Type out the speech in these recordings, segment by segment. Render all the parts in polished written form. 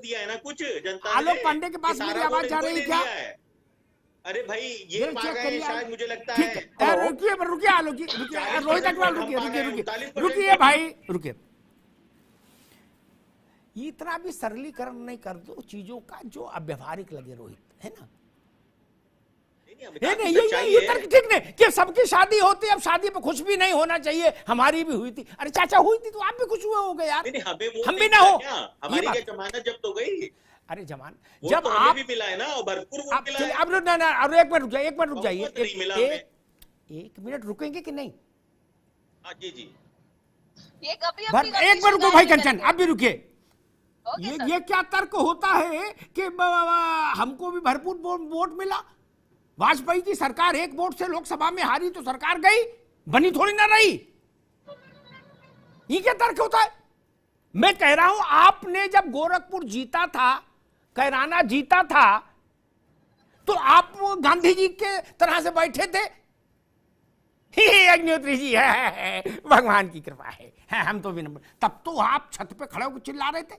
दिया है ना कुछ जनता ने। आलोक पांडे के पास मेरी आवाज जा रही है क्या? अरे भाई ये चेक मांगा है करिए। शायद, मुझे लगता ठीक है। है, रुकिए रुकिए आलोक जी, रुकिए 40% रोहित अग्रवाल, वोट हम रुकिए पा रुकिए गए, रुकिए 39% रुकिए भाई, रुकिए। इतना भी सरलीकरण नहीं कर दो चीजों का जो अव्यवहारिक लगे रोहित, है ना? नहीं ये तर्क ठीक नहीं कि सबकी शादी होती है, अब शादी पे खुश भी नहीं होना चाहिए। हमारी भी हुई थी, अरे चाचा हुई थी तो आप भी खुश हुए होगे यार। हम भी ना हो, हमारी क्या जमानत जब तो गई। अरे जमान जब तो आप भी मिला है ना, भरपूर वोट मिला है। अब अब एक मिनट रुक जाइए, एक मिनट रुक जाइए, एक मिनट रुकेंगे कि नहीं? जी जी एक मिनट रुको भाई कंचन, अब भी रुकिए। ये क्या तर्क होता है कि हमको भी भरपूर वोट मिला? वाजपेयी की सरकार एक वोट से लोकसभा में हारी तो सरकार गई, बनी थोड़ी ना रही। ये क्या तर्क होता है? मैं कह रहा हूं आपने जब गोरखपुर जीता था, कैराना जीता था, तो आप गांधी जी के तरह से बैठे थे। अग्निहोत्री जी है, भगवान की कृपा है, हम तो भी नंबर। तब तो आप छत पे खड़े होकर चिल्ला रहे थे,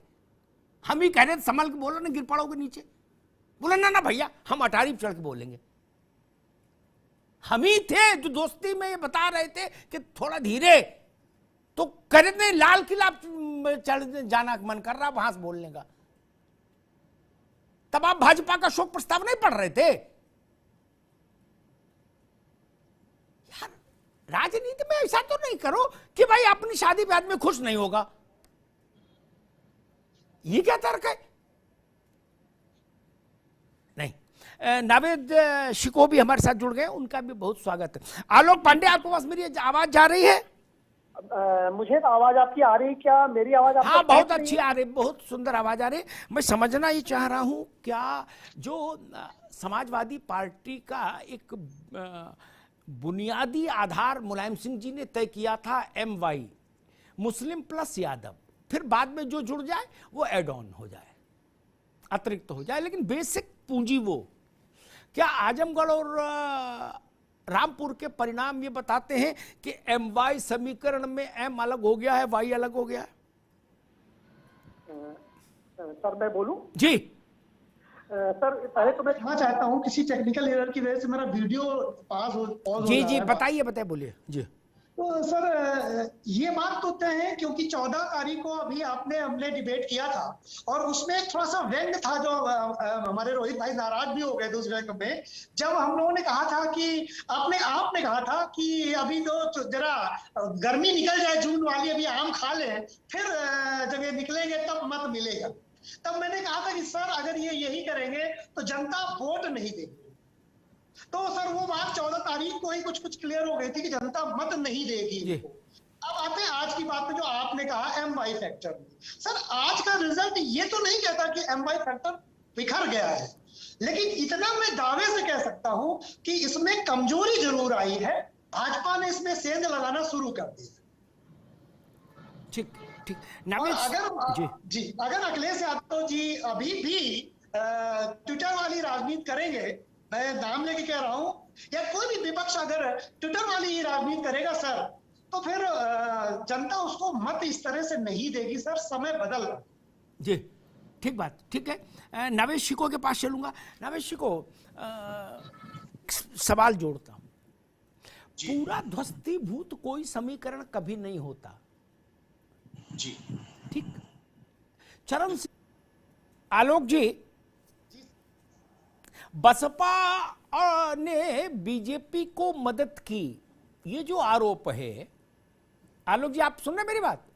हम ही कह रहे थे संभल के बोलो ना, गिर पड़ोगे नीचे। बोले ना ना भैया हम अटारी चढ़ के बोलेंगे। हम ही थे जो दोस्ती में ये बता रहे थे कि थोड़ा धीरे, तो करे नहीं, लाल किला चढ़ जाना मन कर रहा वहां से बोलने का। तब आप भाजपा का शोक प्रस्ताव नहीं पढ़ रहे थे यार। राजनीति में ऐसा तो नहीं करो कि भाई अपनी शादी ब्याह में खुश नहीं होगा। ये क्या तर्क है? नहीं। नावेद शिको भी हमारे साथ जुड़ गए, उनका भी बहुत स्वागत है। आलोक पांडे आपके पास मेरी आवाज जा रही है? मुझे तो आवाज आपकी आ रही, क्या मेरी आवाज आपको? हाँ बहुत अच्छी आ रही, बहुत सुंदर आवाज आ रही। मैं समझना ये चाह रहा हूं, क्या जो समाजवादी पार्टी का एक बुनियादी आधार मुलायम सिंह जी ने तय किया था, MY मुस्लिम प्लस यादव, फिर बाद में जो जुड़ जाए वो एड ऑन हो जाए, अतिरिक्त हो जाए, लेकिन बेसिक पूंजी वो। क्या आजमगढ़ और रामपुर के परिणाम ये बताते हैं कि MY समीकरण में M अलग हो गया है, Y अलग हो गया है? सर मैं बोलूं? जी सर पहले तो मैं क्षमा चाहता हूं, किसी टेक्निकल एरर की वजह से मेरा वीडियो पॉज हो जी जी बताइए बोलिए जी। तो सर ये बात तो तय है, क्योंकि 14 तारीख को अभी हमने डिबेट किया था और उसमें थोड़ा सा व्यंग था, जो हमारे रोहित भाई नाराज भी हो गए थे उस व्यंग में, जब हम लोगों ने कहा था कि आपने कहा था कि अभी तो जरा गर्मी निकल जाए जून वाली, अभी आम खा लें, फिर जब ये निकलेंगे तब मत मिलेगा। तब मैंने कहा था कि सर अगर ये यही करेंगे तो जनता वोट नहीं देगी। तो सर वो बात 14 तारीख को ही कुछ क्लियर हो गई थी कि जनता मत नहीं देगी। अब आते हैं आज की बात पे, जो आपने कहा MY फैक्टर। सर आज का रिजल्ट ये तो नहीं कहता कि MY फैक्टर बिखर गया है, लेकिन इतना मैं दावे से कह सकता हूं कि इसमें कमजोरी जरूर आई है। भाजपा ने इसमें सेंध लगाना शुरू कर दिया। ठीक ठीक। अगर अखिलेश यादव जी अभी भी ट्विटर वाली राजनीति करेंगे, मैं नाम लेके कह रहा हूं, या कोई भी विपक्ष अगर ट्विटर वाली राजनीति करेगा सर, तो फिर जनता उसको मत इस तरह से नहीं देगी। सर समय बदल रहा जी। ठीक बात, ठीक है। नवेश शिको के पास चलूंगा। नवेश शिको, सवाल जोड़ता हूं, पूरा ध्वस्तीभूत कोई समीकरण कभी नहीं होता जी। ठीक। चरण सिंह आलोक जी, बसपा ने बीजेपी को मदद की, ये जो आरोप है, आलोक जी आप सुन रहे मेरी बात?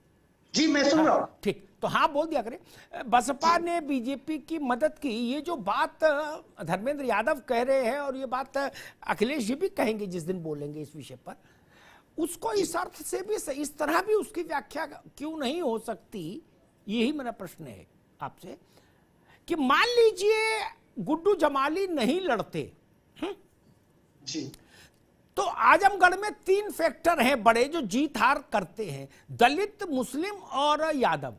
जी मैं सुन रहा हूं। ठीक, तो हाँ बोल दिया करें। बसपा ने बीजेपी की मदद की, ये जो बात धर्मेंद्र यादव कह रहे हैं और ये बात अखिलेश जी भी कहेंगे जिस दिन बोलेंगे इस विषय पर, उसको इस अर्थ से भी, इस तरह भी उसकी व्याख्या क्यों नहीं हो सकती, यही मेरा प्रश्न है आपसे, कि मान लीजिए गुड्डू जमाली नहीं लड़ते जी, तो आजमगढ़ में 3 फैक्टर हैं बड़े जो जीत हार करते हैं, दलित, मुस्लिम और यादव।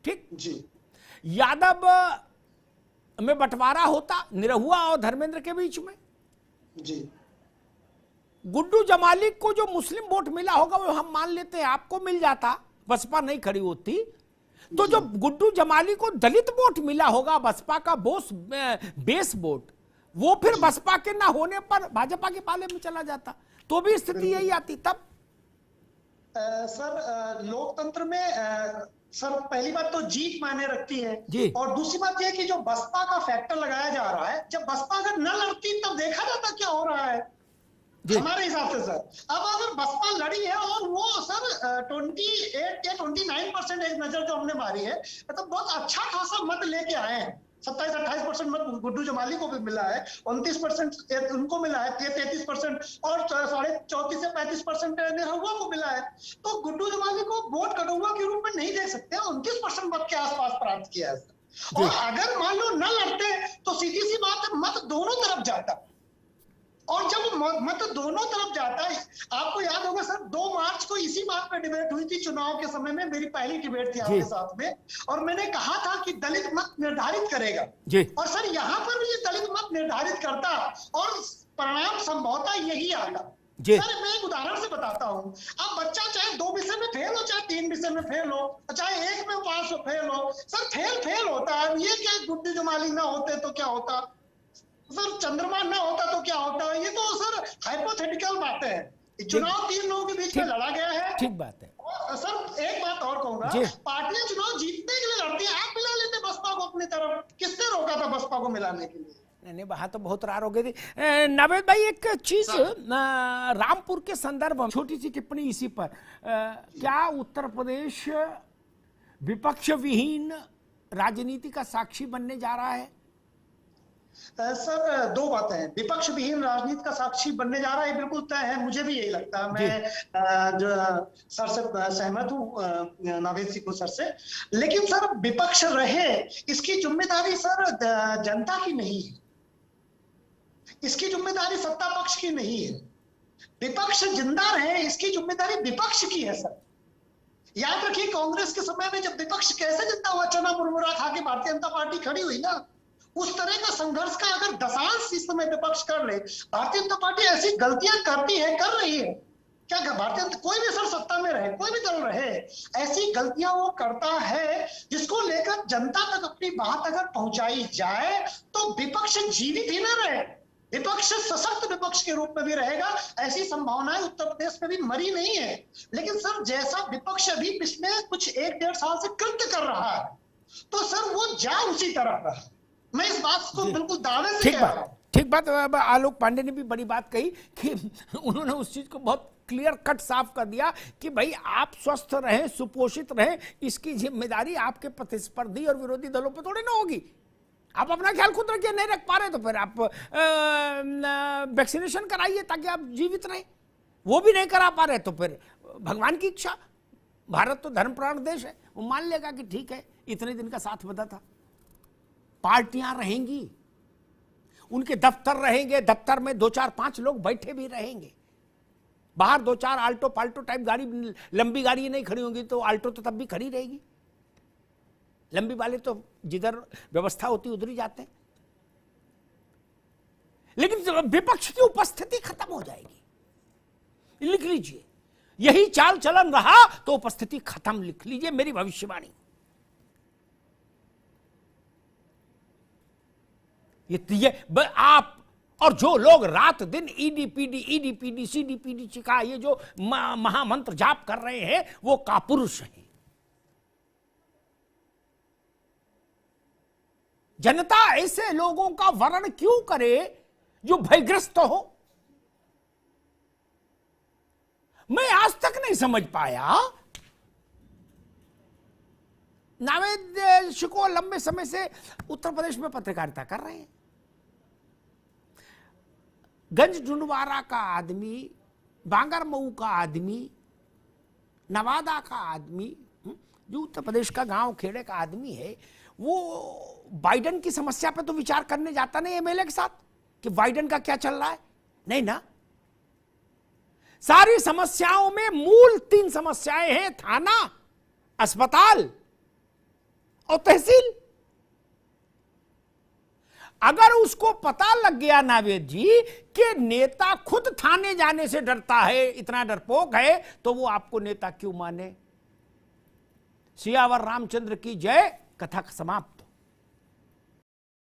ठीक जी। यादव में बंटवारा होता निरहुआ और धर्मेंद्र के बीच में। जी। गुड्डू जमाली को जो मुस्लिम वोट मिला होगा वो हम मान लेते हैं आपको मिल जाता, बसपा नहीं खड़ी होती, तो जो गुड्डू जमाली को दलित वोट मिला होगा बसपा का बेस वोट, वो फिर बसपा के ना होने पर भाजपा के पाले में चला जाता, तो भी स्थिति यही आती तब। सर लोकतंत्र में सर पहली बात तो जीत मायने रखती है जी। और दूसरी बात यह कि जो बसपा का फैक्टर लगाया जा रहा है, जब बसपा अगर न लड़ती तब देखा जाता क्या हो रहा है हमारे हिसाब से। सर अब अगर बसपा लड़ी है और वो सर 28 या 29% एक नजर जो हमने मारी है, मतलब बहुत अच्छा खासा मत लेके आए हैं। 27-28% मत गुड्डू जमाली को भी मिला है, 29% उनको मिला है, 33% और 34 से 35% निरहुआ को मिला है। तो गुड्डू जमाली को वोट कटौआ के रूप में नहीं देख सकते, 29% मत के आसपास प्राप्त किया है। और अगर मान लो न लड़ते तो सीधी सी बात है, मत दोनों तरफ जाता। और जब मत दोनों तरफ जाता है, आपको याद होगा सर 2 मार्च को इसी बात पे डिबेट हुई थी चुनाव के समय में, मेरी पहली डिबेट थी आपके साथ में, और मैंने कहा था कि दलित मत निर्धारित करेगा। और सर यहाँ पर भी ये दलित मत निर्धारित करता और परिणाम संभवतः यही आएगा। सर मैं एक उदाहरण से बताता हूँ, अब बच्चा चाहे 2 विषय में फेल हो, चाहे 3 विषय में फेल हो, चाहे 1 में पास हो फेल हो, सर फेल होता है। ये क्या गुड्डू जमाली ना होते तो क्या होता, सर चंद्रमा ना होता तो क्या होता, ये तो सर हाइपोथेटिकल बातें हैं। चुनाव 3 लोगों के बीच में लड़ा गया है। ठीक बात है। और सर एक बात और कहूंगा, पार्टियां चुनाव जीतने के लिए लड़ती है, आप मिला लेते बसपा को अपनी तरफ, किसने रोका था बसपा को मिलाने के लिए? नहीं, वहां तो बहुत रार हो गई थी। नावेद भाई एक चीज रामपुर के संदर्भ में छोटी सी टिप्पणी इसी पर, क्या उत्तर प्रदेश विपक्ष विहीन राजनीति का साक्षी बनने जा रहा है? सर 2 बातें हैं, विपक्ष विहीन राजनीति का साक्षी बनने जा रहा है बिल्कुल तय है, मुझे भी यही लगता है। मैं जो सर से सहमत हूँ, नावेद सिंह सर से। लेकिन सर विपक्ष रहे, इसकी जिम्मेदारी सर जनता की नहीं है, इसकी जिम्मेदारी सत्ता पक्ष की नहीं है। विपक्ष जिंदा रहे, इसकी जिम्मेदारी विपक्ष की है। सर याद रखिए कांग्रेस के समय में जब विपक्ष कैसे जिंदा हुआ, चना मुरमुरा खा के भारतीय जनता पार्टी खड़ी हुई ना, उस तरह का संघर्ष का अगर दशांश इस समय विपक्ष कर ले, भारतीय जनता पार्टी ऐसी गलतियां करती है, कर रही है क्या, भारतीय जनता कोई भी सर सत्ता में रहे, कोई भी दल रहे, ऐसी गलतियां वो करता है जिसको लेकर जनता तक अपनी बात अगर पहुंचाई जाए तो विपक्ष जीवित ही ना रहे, विपक्ष सशक्त विपक्ष के रूप में भी रहेगा। ऐसी संभावनाएं उत्तर प्रदेश में भी मरी नहीं है। लेकिन सर जैसा विपक्ष अभी पिछले कुछ 1-1.5 साल से कृत्य कर रहा है, तो सर वो जा उसी तरह का, मैं इस बात को बिल्कुल दावे से कह रहा हूं। ठीक बात। आलोक पांडे ने भी बड़ी बात कही कि उन्होंने उस चीज को बहुत क्लियर कट साफ कर दिया कि भाई आप स्वस्थ रहें, सुपोषित रहें, इसकी जिम्मेदारी आपके प्रतिस्पर्धी और विरोधी दलों पर थोड़ी ना होगी। आप अपना ख्याल खुद रखिए, नहीं रख पा रहे तो फिर आप वैक्सीनेशन कराइए ताकि आप जीवित रहें, वो भी नहीं करा पा रहे तो फिर भगवान की इच्छा। भारत तो धर्मप्राण देश है, वो मान लेगा कि ठीक है इतने दिन का साथ बंधा था। पार्टियां रहेंगी, उनके दफ्तर रहेंगे, दफ्तर में 2-4-5 लोग बैठे भी रहेंगे, बाहर 2-4 आल्टो पाल्टो टाइप गाड़ी, लंबी गाड़ी नहीं खड़ी होंगी तो आल्टो तो तब भी खड़ी रहेगी, लंबी वाले तो जिधर व्यवस्था होती उधर ही जाते हैं। लेकिन विपक्ष की उपस्थिति खत्म हो जाएगी, लिख लीजिए, यही चाल चलन रहा तो उपस्थिति खत्म, लिख लीजिए मेरी भविष्यवाणी। ये आप और जो लोग रात दिन ईडीपीडी सीडीपीडी का ये जो महामंत्र जाप कर रहे हैं वो कापुरुष हैं। जनता ऐसे लोगों का वर्ण क्यों करे जो भयग्रस्त हो? मैं आज तक नहीं समझ पाया। नावेद शिको लंबे समय से उत्तर प्रदेश में पत्रकारिता कर रहे हैं, गंज ढूंढवारा का आदमी, बांगरमऊ का आदमी, नवादा का आदमी, जो उत्तर प्रदेश का गांव खेड़े का आदमी है, वो बाइडेन की समस्या पे तो विचार करने जाता नहीं एमएलए के साथ कि बाइडेन का क्या चल रहा है, नहीं ना। सारी समस्याओं में मूल 3 समस्याएं हैं, थाना, अस्पताल और तहसील। अगर उसको पता लग गया नावेद जी कि नेता खुद थाने जाने से डरता है, इतना डरपोक है, तो वो आपको नेता क्यों माने? सियावर रामचंद्र की जय। कथा समाप्त।